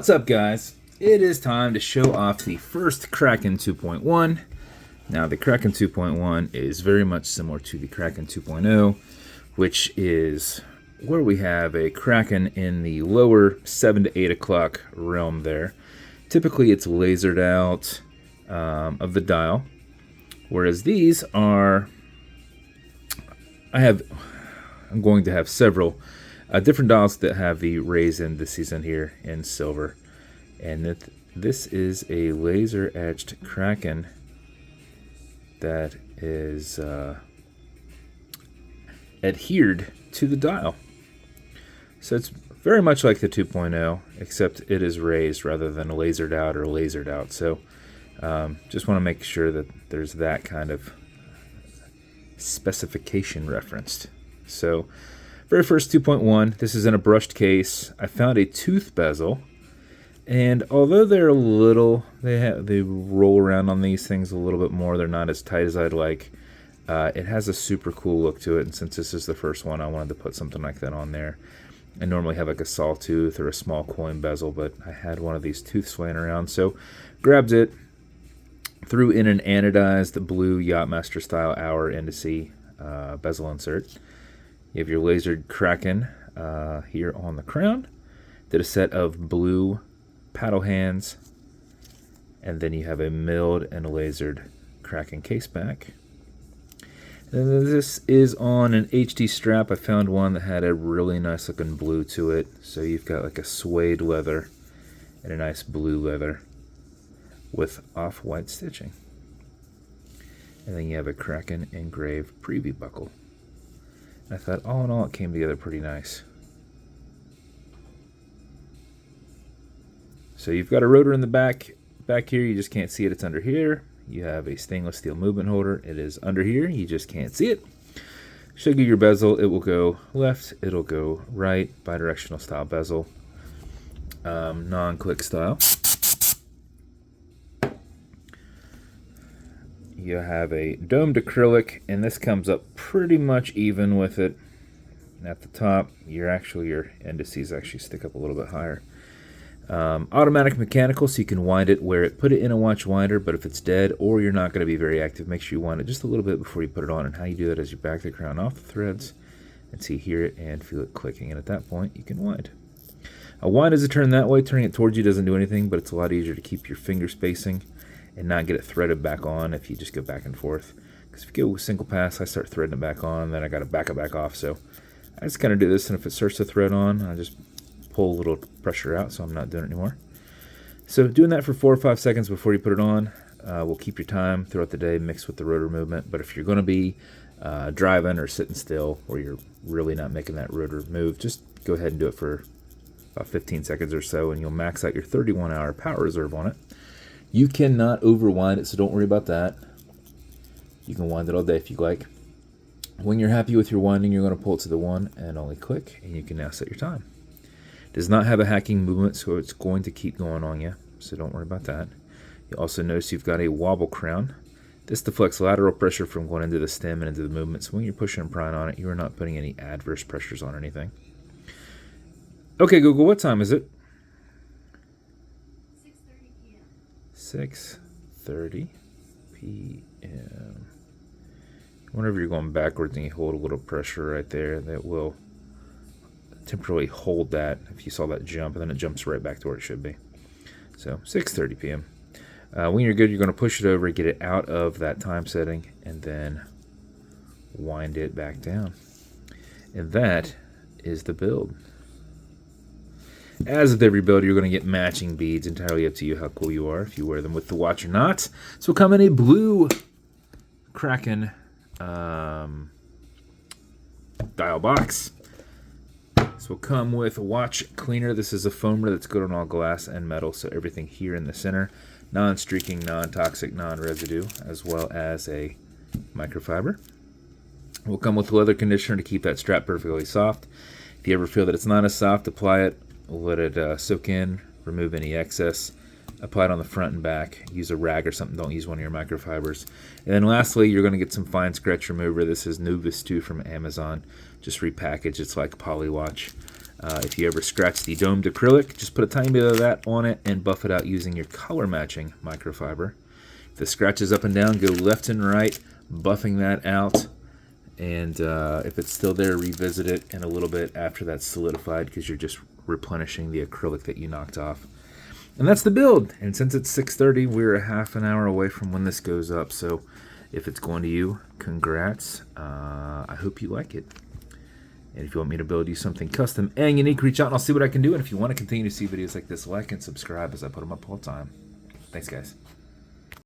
What's up, guys? It is time to show off the first Kraken 2.1. Now, the Kraken 2.1 is very much similar to the Kraken 2.0, which is where we have a Kraken in the lower 7 to 8 o'clock realm there. Typically, it's lasered out of the dial, whereas these are... I'm going to have several different dials that have the raised indices in here in silver. And this is a laser etched Kraken that is adhered to the dial. So it's very much like the 2.0, except it is raised rather than lasered out. So just want to make sure that there's that kind of specification referenced. So very first 2.1, this is in a brushed case. I found a tooth bezel, and although they're a little, they roll around on these things a little bit more, they're not as tight as I'd like. It has a super cool look to it, and since this is the first one, I wanted to put something like that on there. I normally have like a sawtooth or a small coin bezel, but I had one of these tooths laying around, so grabbed it, threw in an anodized blue Yachtmaster style hour indice bezel insert. You have your lasered Kraken here on the crown. Did a set of blue paddle hands, and then you have a milled and lasered Kraken caseback. And this is on an HD strap. I found one that had a really nice looking blue to it. So you've got like a suede leather and a nice blue leather with off-white stitching. And then you have a Kraken engraved preview buckle. I thought, all in all, it came together pretty nice. So you've got a rotor in the back here. You just can't see it. It's under here. You have a stainless steel movement holder. It is under here. You just can't see it. Show you your bezel. It will go left. It'll go right. Bidirectional style bezel. Non-click style. You have a domed acrylic, and this comes up pretty much even with it. At the top, your indices actually stick up a little bit higher. Automatic mechanical, so you can wind it where it. Put it in a watch winder, but if it's dead or you're not going to be very active, make sure you wind it just a little bit before you put it on. And how you do that is you back the crown off the threads and so you hear it and feel it clicking. And at that point, you can wind. A wind is a turn that way. Turning it towards you doesn't do anything, but it's a lot easier to keep your finger spacing and not get it threaded back on if you just go back and forth. Because if you go single pass, I start threading it back on, then I got to back it back off. So I just kind of do this, and if it starts to thread on, I just pull a little pressure out, so I'm not doing it anymore. So doing that for 4 or 5 seconds before you put it on will keep your time throughout the day mixed with the rotor movement. But if you're going to be driving or sitting still where you're really not making that rotor move, just go ahead and do it for about 15 seconds or so, and you'll max out your 31-hour power reserve on it. You cannot overwind it, so don't worry about that. You can wind it all day if you like. When you're happy with your winding, you're going to pull it to the 1 and only click, and you can now set your time. It does not have a hacking movement, so it's going to keep going on you, so don't worry about that. You also notice you've got a wobble crown. This deflects lateral pressure from going into the stem and into the movement, so when you're pushing and prying on it, you are not putting any adverse pressures on anything. Okay, Google, what time is it? 6:30 p.m. Whenever you're going backwards and you hold a little pressure right there, that will temporarily hold that. If you saw that jump, and then it jumps right back to where it should be. So 6:30 p.m. When you're good, you're going to push it over, get it out of that time setting, and then wind it back down. And that is the build. As with every build, you're going to get matching beads. Entirely up to you how cool you are, if you wear them with the watch or not. So we'll come in a blue Kraken dial box. This will come with a watch cleaner. This is a foamer that's good on all glass and metal, so everything here in the center. Non-streaking, non-toxic, non-residue, as well as a microfiber. Will come with leather conditioner to keep that strap perfectly soft. If you ever feel that it's not as soft, apply it. Let it soak in, remove any excess, apply it on the front and back. Use a rag or something, don't use one of your microfibers. And then lastly, you're going to get some fine scratch remover. This is Novus 2 from Amazon, just repackaged. It's like a poly watch. If you ever scratch the domed acrylic, just put a tiny bit of that on it and buff it out using your color matching microfiber. If the scratches up and down, go left and right, buffing that out. And if it's still there, revisit it in a little bit after that's solidified, because you're just replenishing the acrylic that you knocked off. And that's the build. And since it's 6:30, we're a half an hour away from when this goes up. So if it's going to you, congrats. I hope you like it. And if you want me to build you something custom and unique, reach out and I'll see what I can do. And if you want to continue to see videos like this, like and subscribe as I put them up all the time. Thanks, guys.